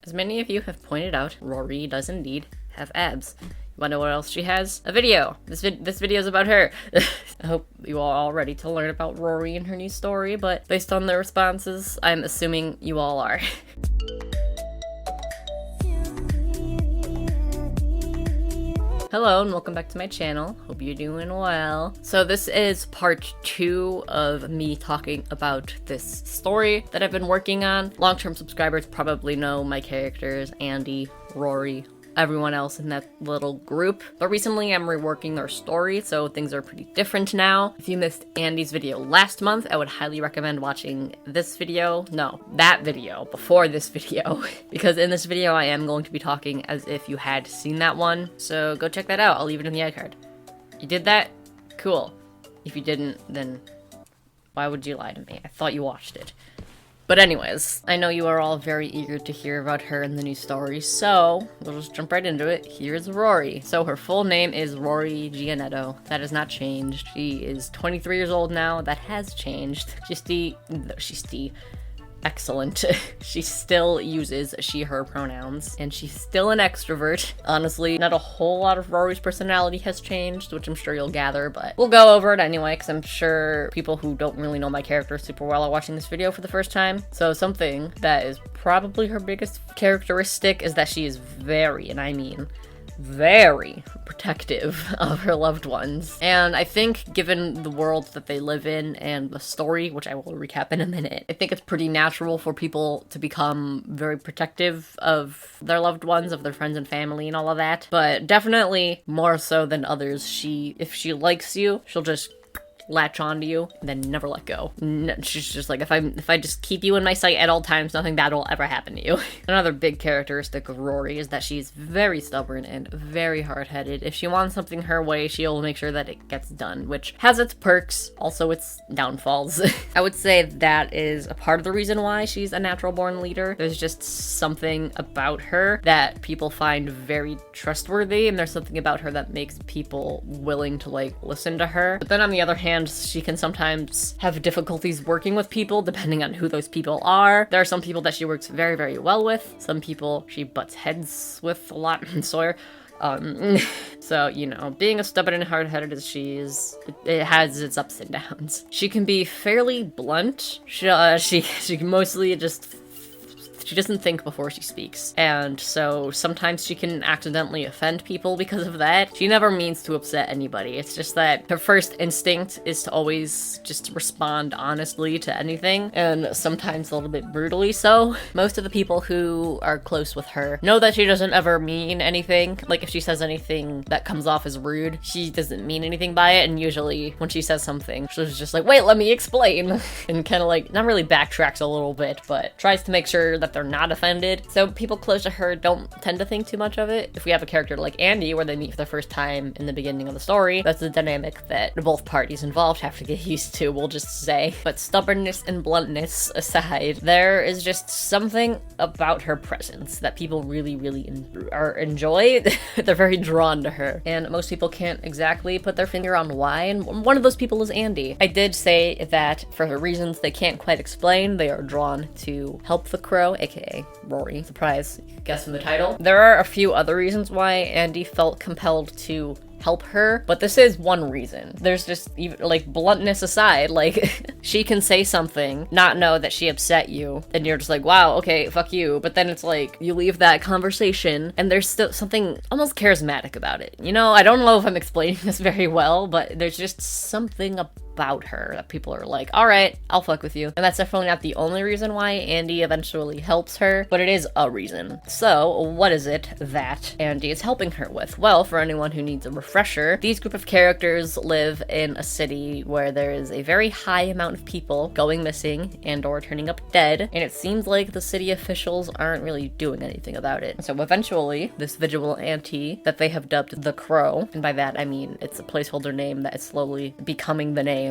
As many of you have pointed out, Rory does indeed have abs. You wanna know what else she has? A video! This video is about her! I hope you all are ready to learn about Rory and her new story, but based on their responses, I'm assuming you all are. Hello and welcome back to my channel. Hope you're doing well. So this is part 2 of me talking about this story that I've been working on. Long-term subscribers probably know my characters, Andy, Rory, everyone else in that little group. But recently I'm reworking their story, so things are pretty different now. If you missed Andy's video last month, I would highly recommend watching this video. No, that video before this video. Because in this video I am going to be talking as if you had seen that one. So go check that out. I'll leave it in the iCard. You did that? Cool. If you didn't, then why would you lie to me? I thought you watched it. But anyways, I know you are all very eager to hear about her and the new story, so we'll just jump right into it. Here's Rory. So her full name is Rory Gianetto. That has not changed. She is 23 years old now. That has changed. Excellent. She still uses she, her pronouns, and she's still an extrovert. Honestly, not a whole lot of Rory's personality has changed, which I'm sure you'll gather, but we'll go over it anyway, because I'm sure people who don't really know my character super well are watching this video for the first time. So something that is probably her biggest characteristic is that she is very, and I mean very protective of her loved ones. And I think given the world that they live in and the story, which I will recap in a minute, I think it's pretty natural for people to become very protective of their loved ones, of their friends and family and all of that. But definitely more so than others. If she likes you, she'll just latch onto you and then never let go. She's just like, if I just keep you in my sight at all times, nothing bad will ever happen to you. Another big characteristic of Rory is that she's very stubborn and very hard-headed. If she wants something her way, she'll make sure that it gets done, which has its perks, also its downfalls. I would say that is a part of the reason why she's a natural-born leader. There's just something about her that people find very trustworthy, and there's something about her that makes people willing to, like, listen to her. But then on the other hand, she can sometimes have difficulties working with people depending on who those people are. There are some people that she works very, very well with. Some people she butts heads with a lot. Sawyer. So, you know, being as stubborn and hard-headed as she is, it has its ups and downs. She can be fairly blunt. She mostly just she doesn't think before she speaks, and so sometimes she can accidentally offend people because of that. She never means to upset anybody. It's just that her first instinct is to always just respond honestly to anything, and sometimes a little bit brutally so. Most of the people who are close with her know that she doesn't ever mean anything. Like, if she says anything that comes off as rude, she doesn't mean anything by it, and usually when she says something, she's just like, wait, let me explain, and kind of like, not really backtracks a little bit, but tries to make sure that they're not offended. So people close to her don't tend to think too much of it. If we have a character like Andy where they meet for the first time in the beginning of the story, that's a dynamic that both parties involved have to get used to, we'll just say. But stubbornness and bluntness aside, there is just something about her presence that people really, really enjoy. They're very drawn to her, and most people can't exactly put their finger on why, and one of those people is Andy. I did say that for the reasons they can't quite explain, they are drawn to help the crow, aka Rory. Surprise, you guess from the title. There are a few other reasons why Andy felt compelled to help her, but this is one reason. There's just, even like, bluntness aside, like, she can say something, not know that she upset you, and you're just like, wow, okay, fuck you, but then it's like, you leave that conversation, and there's still something almost charismatic about it. You know, I don't know if I'm explaining this very well, but there's just something about her that people are like, all right, I'll fuck with you. And that's definitely not the only reason why Andy eventually helps her, but it is a reason. So what is it that Andy is helping her with? Well, for anyone who needs a refresher, these group of characters live in a city where there is a very high amount of people going missing and or turning up dead, and it seems like the city officials aren't really doing anything about it. So eventually, this vigilante that they have dubbed the Crow, and by that I mean it's a placeholder name that is slowly becoming the name,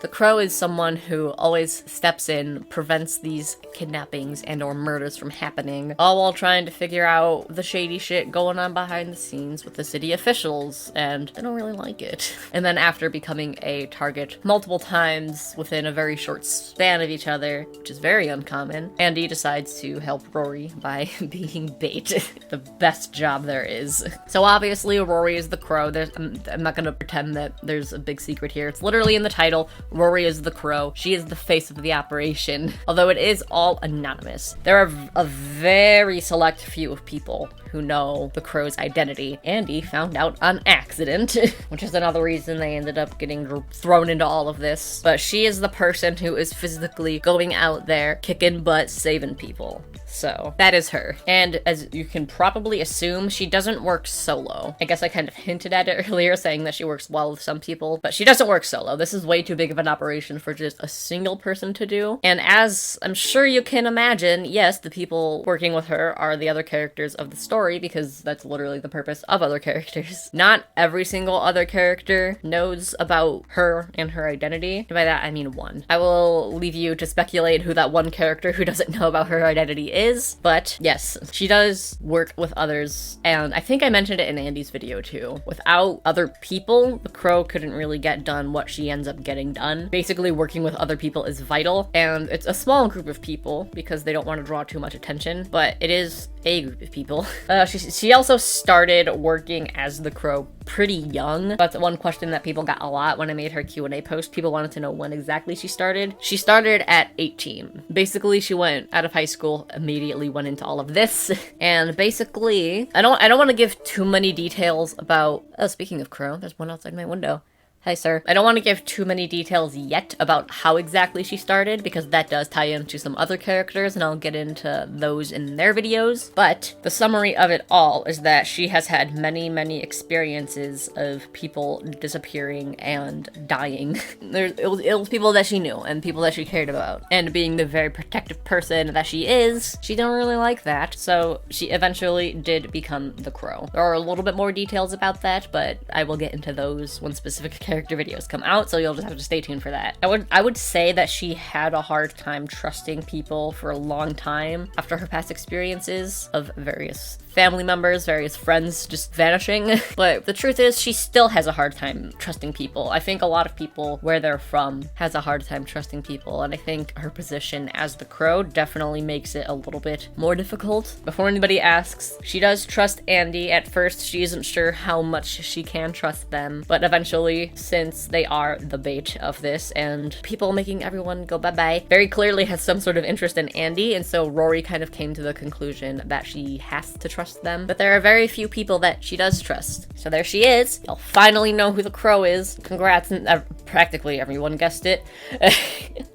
The Crow is someone who always steps in, prevents these kidnappings and or murders from happening, all while trying to figure out the shady shit going on behind the scenes with the city officials, and they don't really like it. And then after becoming a target multiple times within a very short span of each other, which is very uncommon, Andy decides to help Rory by being bait. The best job there is. So obviously Rory is the Crow. I'm not gonna pretend that there's a big secret here. It's literally in the title. Rory is the Crow. She is the face of the operation, although it is all anonymous. There are a very select few of people who know the Crow's identity. Andy found out on accident, which is another reason they ended up getting thrown into all of this. But she is the person who is physically going out there, kicking butt, saving people. So that is her. And as you can probably assume, she doesn't work solo. I guess I kind of hinted at it earlier, saying that she works well with some people, but she doesn't work solo. This is way too big of an operation for just a single person to do. And as I'm sure you can imagine, yes, the people working with her are the other characters of the story, because that's literally the purpose of other characters. Not every single other character knows about her and her identity. And by that, I mean one. I will leave you to speculate who that one character who doesn't know about her identity is, but yes, she does work with others, and I think I mentioned it in Andy's video too. Without other people, the Crow couldn't really get done what she ends up getting done. Basically, working with other people is vital, and it's a small group of people because they don't want to draw too much attention, but it is a group of people. She also started working as the Crow pretty young. That's one question that people got a lot when I made her Q&A post. People wanted to know when exactly she started. She started at 18. Basically, she went out of high school, immediately went into all of this, and basically, I don't want to give too many details about... Oh, speaking of Crow, there's one outside my window. Hi, sir. I don't want to give too many details yet about how exactly she started, because that does tie into some other characters, and I'll get into those in their videos. But the summary of it all is that she has had many, many experiences of people disappearing and dying. It was people that she knew, and people that she cared about. And being the very protective person that she is, she didn't really like that, so she eventually did become the Crow. There are a little bit more details about that, but I will get into those when specific character videos come out, so you'll just have to stay tuned for that. I would say that she had a hard time trusting people for a long time after her past experiences of various family members, various friends just vanishing. But the truth is, she still has a hard time trusting people. I think a lot of people where they're from has a hard time trusting people, and I think her position as the Crow definitely makes it a little bit more difficult. Before anybody asks, she does trust Andy. At first, she isn't sure how much she can trust them, but eventually, since they are the bait of this and people making everyone go bye-bye, very clearly has some sort of interest in Andy, and so Rory kind of came to the conclusion that she has to trust them. But there are very few people that she does trust. So there she is. You'll finally know who the Crow is. Congrats, and practically everyone guessed it.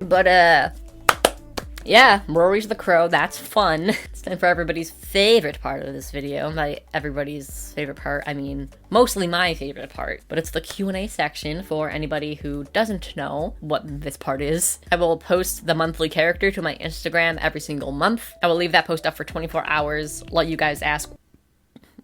But yeah, Rory's the Crow. That's fun. It's time for everybody's favorite part of this video. By everybody's favorite part, I mean mostly my favorite part. But it's the Q&A section for anybody who doesn't know what this part is. I will post the monthly character to my Instagram every single month. I will leave that post up for 24 hours, let you guys ask...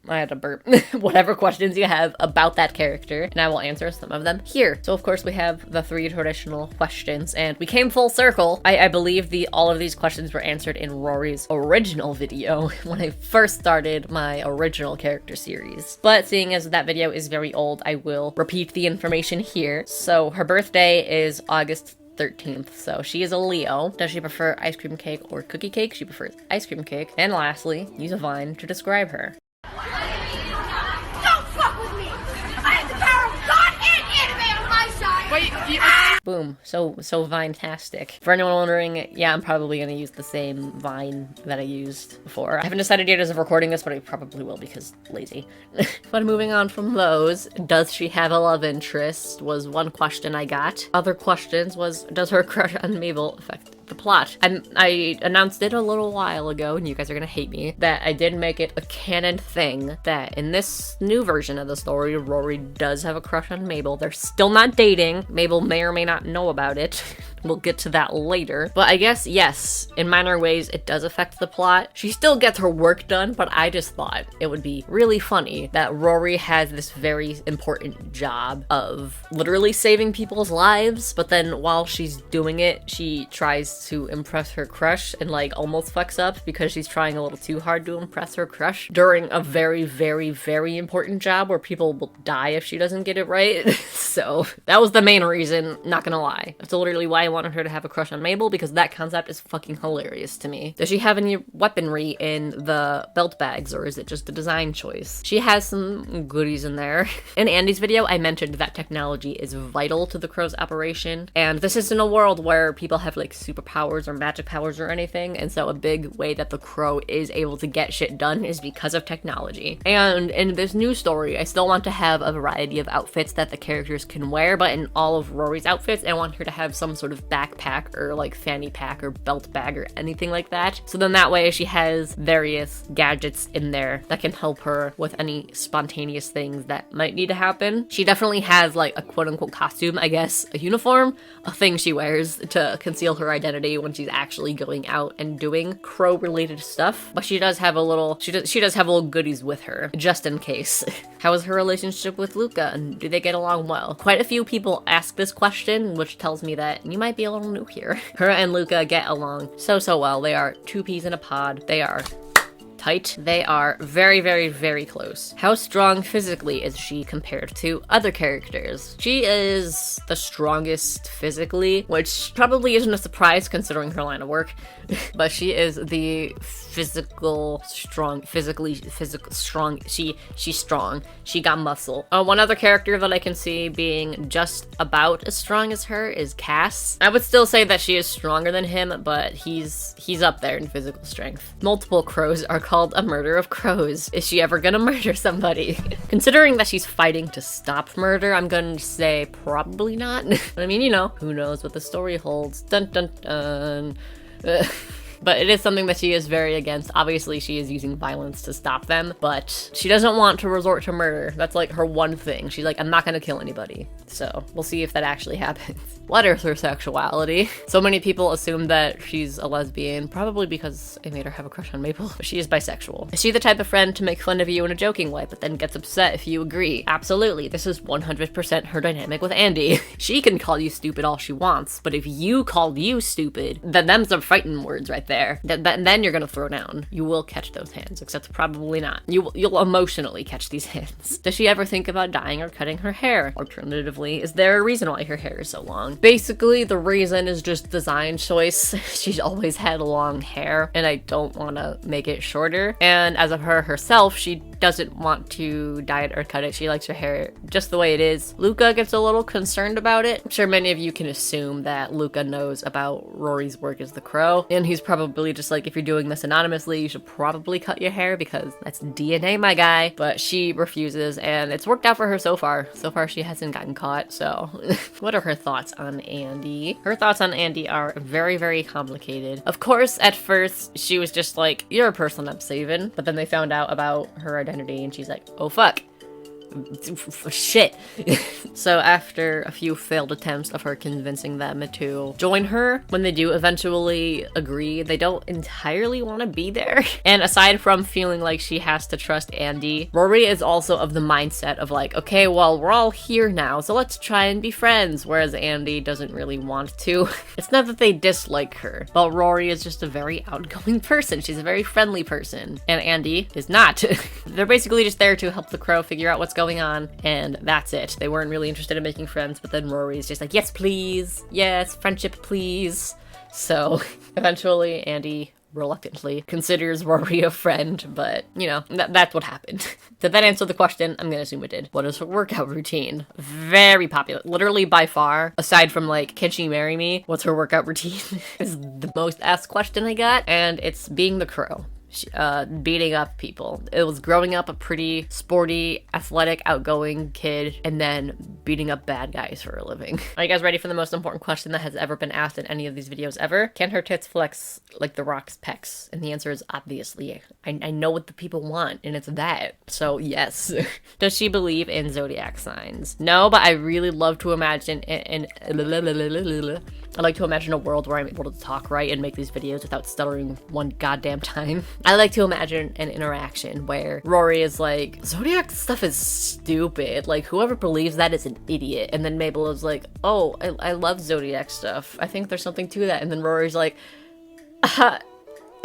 I had to burp. Whatever questions you have about that character, and I will answer some of them here. So of course we have the 3 traditional questions, and we came full circle. I believe all of these questions were answered in Rory's original video when I first started my original character series. But seeing as that video is very old, I will repeat the information here. So her birthday is August 13th, so she is a Leo. Does she prefer ice cream cake or cookie cake? She prefers ice cream cake. And lastly, use a vine to describe her. Don't fuck with me! I have the power of God and anime on my side! Wait, Boom. So Vine-tastic. For anyone wondering, yeah, I'm probably gonna use the same Vine that I used before. I haven't decided yet as of recording this, but I probably will because lazy. But moving on from those, does she have a love interest was one question I got. Other questions was, does her crush on Mabel affect the plot? I announced it a little while ago, and you guys are gonna hate me, that I did make it a canon thing that in this new version of the story, Rory does have a crush on Mabel. They're still not dating. Mabel may or may not know about it. We'll get to that later. But I guess, yes, in minor ways, it does affect the plot. She still gets her work done, but I just thought it would be really funny that Rory has this very important job of literally saving people's lives, but then while she's doing it, she tries to impress her crush and like almost fucks up because she's trying a little too hard to impress her crush during a very, very, very important job where people will die if she doesn't get it right. So that was the main reason, not gonna lie. That's literally why I wanted her to have a crush on Mabel, because that concept is fucking hilarious to me. Does she have any weaponry in the belt bags, or is it just a design choice? She has some goodies in there. In Andy's video, I mentioned that technology is vital to the Crow's operation, and this isn't a world where people have like superpowers or magic powers or anything, and so a big way that the Crow is able to get shit done is because of technology. And in this new story, I still want to have a variety of outfits that the characters can wear, but in all of Rory's outfits, I want her to have some sort of backpack or like fanny pack or belt bag or anything like that. So then that way she has various gadgets in there that can help her with any spontaneous things that might need to happen. She definitely has like a quote-unquote costume, I guess, a uniform, a thing she wears to conceal her identity when she's actually going out and doing Crow-related stuff. But she does have a little, she does have little goodies with her, just in case. How is her relationship with Luca, and do they get along well? Quite a few people ask this question, which tells me that you might be a little new here. Her and Luca get along so well. They are two peas in a pod. They are tight. They are very, very, very close. How strong physically is she compared to other characters? She is the strongest physically, which probably isn't a surprise considering her line of work, but she is the physically strong. She's strong. She got muscle. One other character that I can see being just about as strong as her is Cass. I would still say that she is stronger than him, but he's up there in physical strength. Multiple crows are called a murder of crows. Is she ever gonna murder somebody? Considering that she's fighting to stop murder, I'm gonna say probably not. I mean, you know, who knows what the story holds. Dun dun dun. But it is something that she is very against. Obviously, she is using violence to stop them, but she doesn't want to resort to murder. That's like her one thing. She's like, I'm not gonna kill anybody. So we'll see if that actually happens. What is her sexuality? So many people assume that she's a lesbian, probably because I made her have a crush on Maple, but she is bisexual. Is she the type of friend to make fun of you in a joking way, but then gets upset if you agree? Absolutely. This is 100% her dynamic with Andy. She can call you stupid all she wants, but if you called you stupid, then them's some fighting words right there. Then you're gonna throw down. You will catch those hands, except probably not. You'll emotionally catch these hands. Does she ever think about dyeing or cutting her hair? Alternatively, is there a reason why her hair is so long? Basically, the reason is just design choice. She's always had long hair, and I don't want to make it shorter. And as of her herself, she doesn't want to dye it or cut it. She likes her hair just the way it is. Luca gets a little concerned about it. I'm sure many of you can assume that Luca knows about Rory's work as the Crow, and he's probably just like, if you're doing this anonymously, you should probably cut your hair because that's DNA, my guy. But she refuses, and it's worked out for her so far. So far, she hasn't gotten caught, so. What are her thoughts on Andy? Her thoughts on Andy are very, very complicated. Of course, at first, she was just like, you're a person I'm saving. But then they found out about her identity, and she's like, oh fuck. Shit. So after a few failed attempts of her convincing them to join her, when they do eventually agree, they don't entirely want to be there. And aside from feeling like she has to trust Andy, Rory is also of the mindset of like, okay, well, we're all here now, so let's try and be friends, whereas Andy doesn't really want to. It's not that they dislike her, but Rory is just a very outgoing person. She's a very friendly person, and Andy is not. They're basically just there to help the Crow figure out what's going on, and that's it. They weren't really interested in making friends, but then Rory's just like, yes, please. Yes, friendship, please. So eventually Andy reluctantly considers Rory a friend, but you know, that's what happened. Did that answer the question? I'm gonna assume it did. What is her workout routine? Very popular. Literally by far, aside from like, can she marry me? What's her workout routine? Is the most asked question I got, and it's being the Crow. Beating up people. It was growing up a pretty sporty, athletic, outgoing kid, and then beating up bad guys for a living. Are you guys ready for the most important question that has ever been asked in any of these videos ever? Can her tits flex like The Rock's pecs? And the answer is obviously. I know what the people want, and it's that. So yes. Does she believe in zodiac signs? No, but I really love to imagine I like to imagine a world where I'm able to talk right and make these videos without stuttering one goddamn time. I like to imagine an interaction where Rory is like, Zodiac stuff is stupid. Like, whoever believes that is an idiot. And then Mabel is like, oh, I love Zodiac stuff. I think there's something to that. And then Rory's like,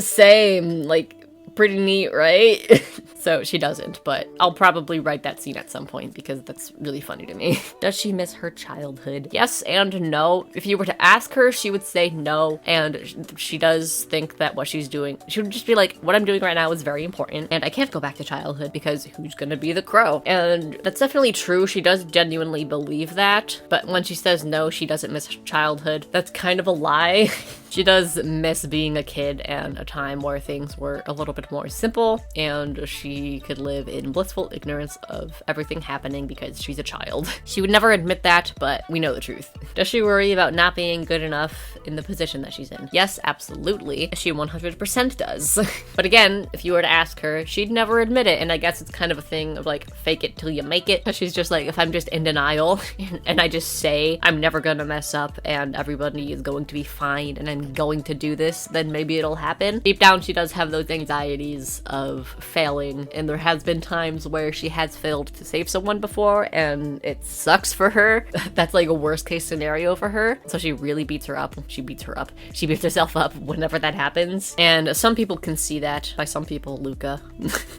same, like, pretty neat, right? So she doesn't, but I'll probably write that scene at some point because that's really funny to me. Does she miss her childhood? Yes and no. If you were to ask her, she would say no, and she does think that what she's doing, she would just be like, what I'm doing right now is very important, and I can't go back to childhood because who's gonna be the crow? And that's definitely true. She does genuinely believe that, but when she says no, she doesn't miss childhood, that's kind of a lie. She does miss being a kid and a time where things were a little bit more simple and she could live in blissful ignorance of everything happening because she's a child. She would never admit that, but we know the truth. Does she worry about not being good enough in the position that she's in? Yes, absolutely. She 100% does. But again, if you were to ask her, she'd never admit it, and I guess it's kind of a thing of like, fake it till you make it. She's just like, if I'm just in denial and I just say I'm never gonna mess up and everybody is going to be fine and I'm going to do this, then maybe it'll happen. Deep down, she does have those anxieties of failing, and there has been times where she has failed to save someone before, and it sucks for her. That's like a worst case scenario for her. So she really beats her up. She beats herself up whenever that happens. And some people can see that. By some people, Luca.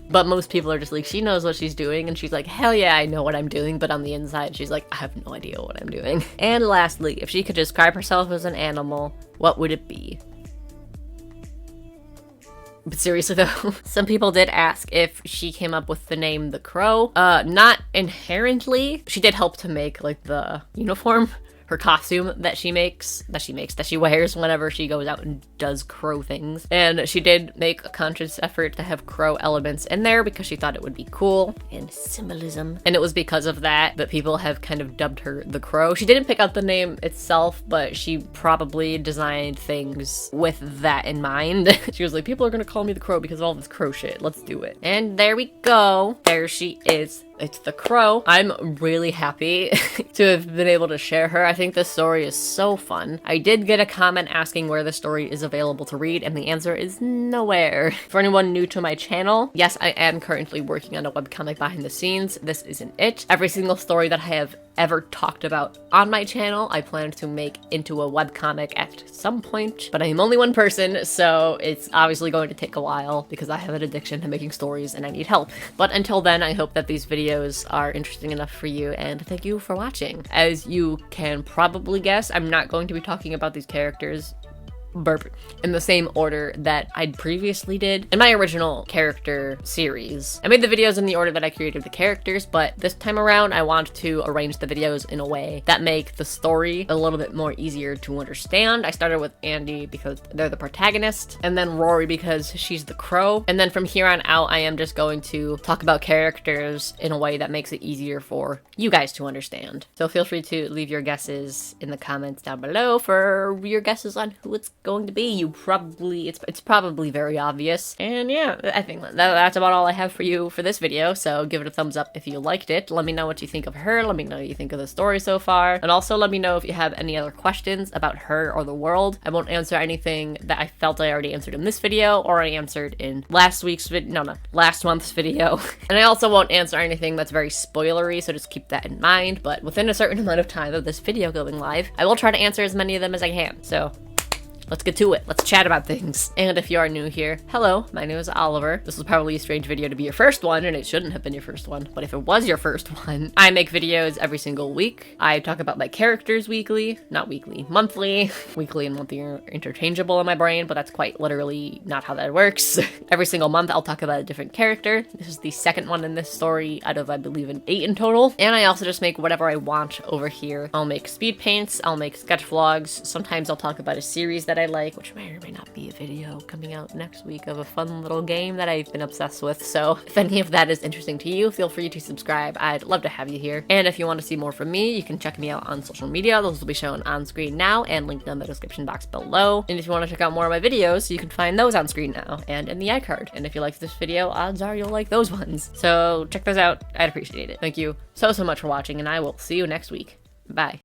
But most people are just like, she knows what she's doing, and she's like, hell yeah, I know what I'm doing. But on the inside, she's like, I have no idea what I'm doing. And lastly, if she could describe herself as an animal, what would it be? But seriously though, some people did ask if she came up with the name The Crow. Not inherently. She did help to make like the uniform, her costume that she wears whenever she goes out and does crow things. And she did make a conscious effort to have crow elements in there because she thought it would be cool and symbolism. And it was because of that people have kind of dubbed her The Crow. She didn't pick out the name itself, but she probably designed things with that in mind. She was like, people are gonna call me The Crow because of all this crow shit. Let's do it. And there we go. There she is. It's The Crow. I'm really happy to have been able to share her. I think this story is so fun. I did get a comment asking where the story is available to read, and the answer is nowhere. For anyone new to my channel, yes, I am currently working on a webcomic behind the scenes. This isn't it. Every single story that I have ever talked about on my channel, I plan to make into a webcomic at some point, but I am only one person, so it's obviously going to take a while because I have an addiction to making stories and I need help. But until then, I hope that these videos are interesting enough for you, and thank you for watching. As you can probably guess, I'm not going to be talking about these characters in the same order that I previously did in my original character series. I made the videos in the order that I created the characters, but this time around I want to arrange the videos in a way that make the story a little bit more easier to understand. I started with Andy because they're the protagonist, and then Rory because she's the crow, and then from here on out I am just going to talk about characters in a way that makes it easier for you guys to understand. So feel free to leave your guesses in the comments down below for your guesses on who it's going to be. It's probably very obvious. And yeah, I think that's about all I have for you for this video, so give it a thumbs up if you liked it. Let me know what you think of her, let me know what you think of the story so far, and also let me know if you have any other questions about her or the world. I won't answer anything that I felt I already answered in this video or I answered in last month's video. And I also won't answer anything that's very spoilery, so just keep that in mind. But within a certain amount of time of this video going live, I will try to answer as many of them as I can. So let's get to it. Let's chat about things. And if you are new here, hello, my name is Oliver. This is probably a strange video to be your first one, and it shouldn't have been your first one, but if it was your first one, I make videos every single week. I talk about my characters weekly, not weekly, monthly. Weekly and monthly are interchangeable in my brain, but that's quite literally not how that works. Every single month, I'll talk about a different character. This is the second one in this story out of, I believe, 8 in total. And I also just make whatever I want over here. I'll make speed paints, I'll make sketch vlogs. Sometimes I'll talk about a series that I like, which may or may not be a video coming out next week of a fun little game that I've been obsessed with. So if any of that is interesting to you, feel free to subscribe. I'd love to have you here. And if you want to see more from me, you can check me out on social media. Those will be shown on screen now and linked in the description box below. And if you want to check out more of my videos, you can find those on screen now and in the iCard. And if you liked this video, odds are you'll like those ones. So check those out. I'd appreciate it. Thank you so much for watching, and I will see you next week. Bye.